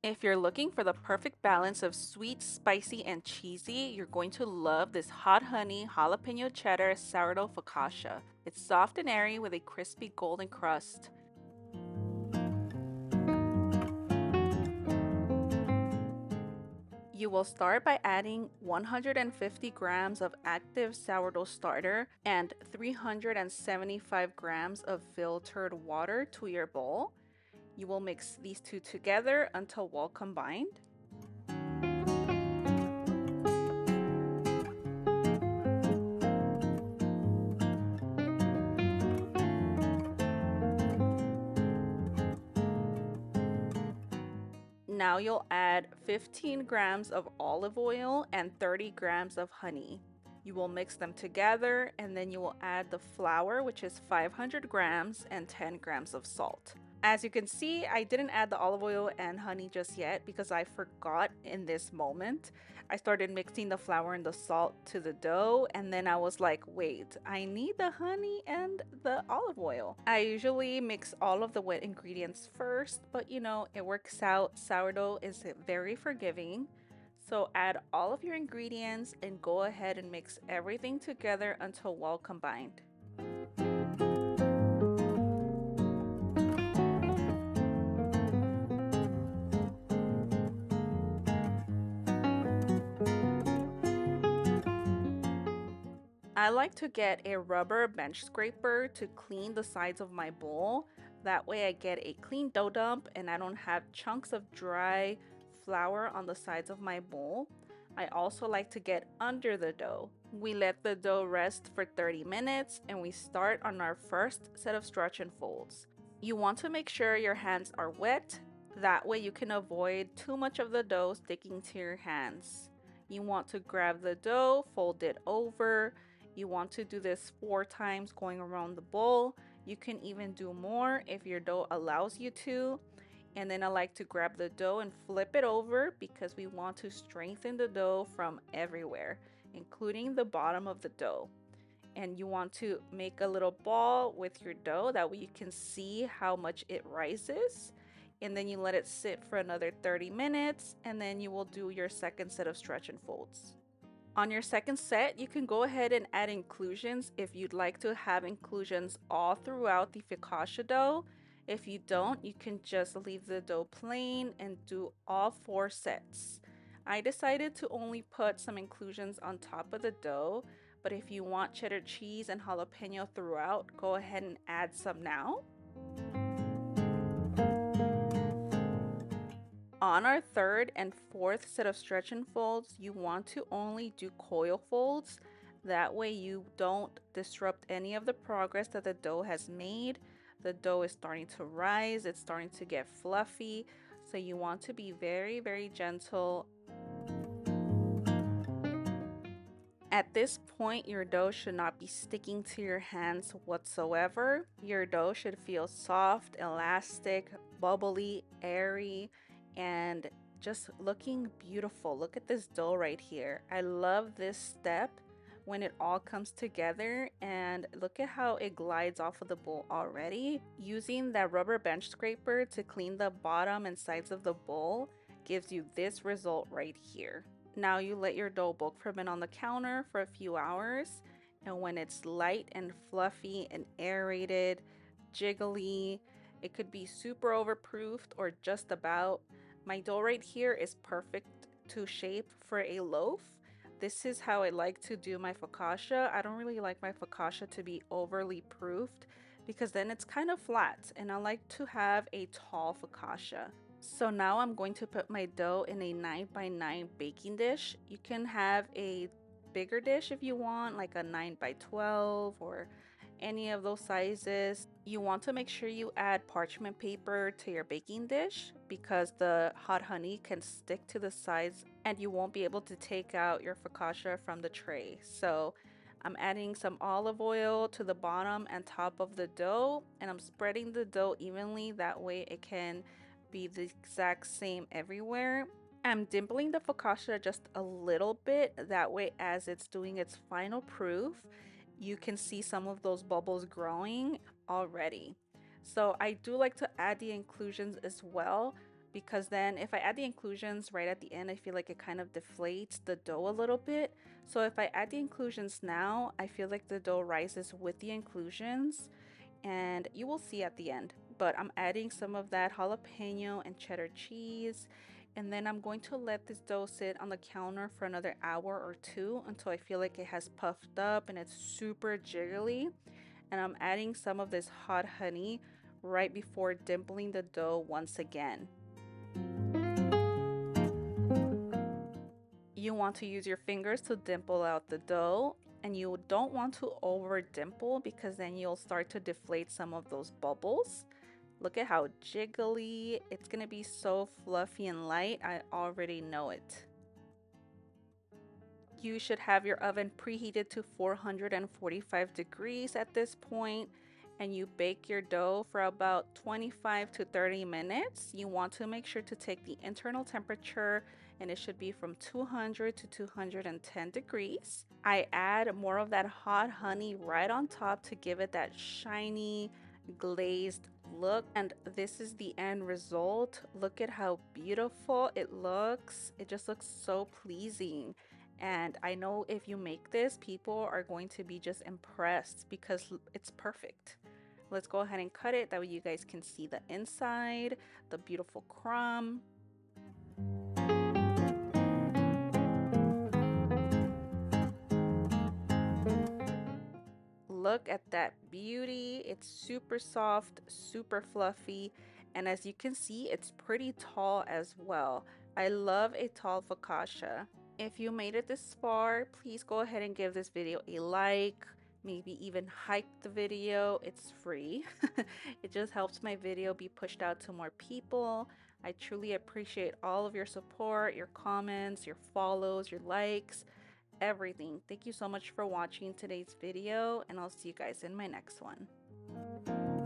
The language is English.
If you're looking for the perfect balance of sweet, spicy, and cheesy, you're going to love this hot honey jalapeno cheddar sourdough focaccia. It's soft and airy with a crispy golden crust. You will start by adding 150 grams of active sourdough starter and 375 grams of filtered water to your bowl. You will mix these two together until well combined. Now you'll add 15 grams of olive oil and 30 grams of honey. You will mix them together and then you will add the flour, which is 500 grams, and 10 grams of salt. As you can see, I didn't add the olive oil and honey just yet because I forgot in this moment. I started mixing the flour and the salt to the dough, and then I was like, wait, I need the honey and the olive oil. I usually mix all of the wet ingredients first, but you know, it works out. Sourdough is very forgiving. So add all of your ingredients and go ahead and mix everything together until well combined. I like to get a rubber bench scraper to clean the sides of my bowl. That way I get a clean dough dump and I don't have chunks of dry flour on the sides of my bowl. I also like to get under the dough. We let the dough rest for 30 minutes and we start on our first set of stretch and folds. You want to make sure your hands are wet. That way you can avoid too much of the dough sticking to your hands. You want to grab the dough, fold it over. You want to do this 4 times going around the bowl. You can even do more if your dough allows you to. And then I like to grab the dough and flip it over because we want to strengthen the dough from everywhere, including the bottom of the dough. And you want to make a little ball with your dough, that way you can see how much it rises. And then you let it sit for another 30 minutes and then you will do your second set of stretch and folds. On your second set, you can go ahead and add inclusions if you'd like to have inclusions all throughout the focaccia dough. If you don't, you can just leave the dough plain and do all 4 sets. I decided to only put some inclusions on top of the dough, but if you want cheddar cheese and jalapeno throughout, go ahead and add some now. On our third and fourth set of stretch and folds, you want to only do coil folds. That way you don't disrupt any of the progress that the dough has made. The dough is starting to rise, it's starting to get fluffy. So you want to be very, very gentle. At this point, your dough should not be sticking to your hands whatsoever. Your dough should feel soft, elastic, bubbly, airy, and just looking beautiful. Look at this dough right here. I love this step when it all comes together, and look at how it glides off of the bowl already. Using that rubber bench scraper to clean the bottom and sides of the bowl gives you this result right here. Now you let your dough bulk ferment on the counter for a few hours, and when it's light and fluffy and aerated, jiggly, it could be super overproofed or just about. My dough right here is perfect to shape for a loaf. This is how I like to do my focaccia. I don't really like my focaccia to be overly proofed because then it's kind of flat, and I like to have a tall focaccia. So now I'm going to put my dough in a 9x9 baking dish. You can have a bigger dish if you want, like a 9x12 or any of those sizes. You want to make sure you add parchment paper to your baking dish because the hot honey can stick to the sides and you won't be able to take out your focaccia from the tray. So I'm adding some olive oil to the bottom and top of the dough, and I'm spreading the dough evenly, that way it can be the exact same everywhere. I'm dimpling the focaccia just a little bit, that way as it's doing its final proof, you can see some of those bubbles growing already. So I do like to add the inclusions as well. because then if I add the inclusions right at the end, I feel like it kind of deflates the dough a little bit. So if I add the inclusions now, I feel like the dough rises with the inclusions, and you will see at the end. But I'm adding some of that jalapeno and cheddar cheese, and then I'm going to let this dough sit on the counter for another hour or two until I feel like it has puffed up and it's super jiggly. And I'm adding some of this hot honey right before dimpling the dough once again. You want to use your fingers to dimple out the dough, and you don't want to over dimple because then you'll start to deflate some of those bubbles. Look at how jiggly. It's gonna be so fluffy and light. I already know it. You should have your oven preheated to 445 degrees at this point, and you bake your dough for about 25 to 30 minutes. You want to make sure to take the internal temperature, and it should be from 200 to 210 degrees. I add more of that hot honey right on top to give it that shiny, glazed look, and this is the end result. Look at how beautiful it looks. It just looks so pleasing. And I know if you make this, people are going to be just impressed because it's perfect. Let's go ahead and cut it. That way you guys can see the inside, the beautiful crumb. Look at that beauty. It's super soft, super fluffy, and as you can see, it's pretty tall as well. I love a tall focaccia. If you made it this far, please go ahead and give this video a like, maybe even hype the video. It's free. It just helps my video be pushed out to more people. I truly appreciate all of your support, your comments, your follows, your likes, everything. Thank you so much for watching today's video, and I'll see you guys in my next one.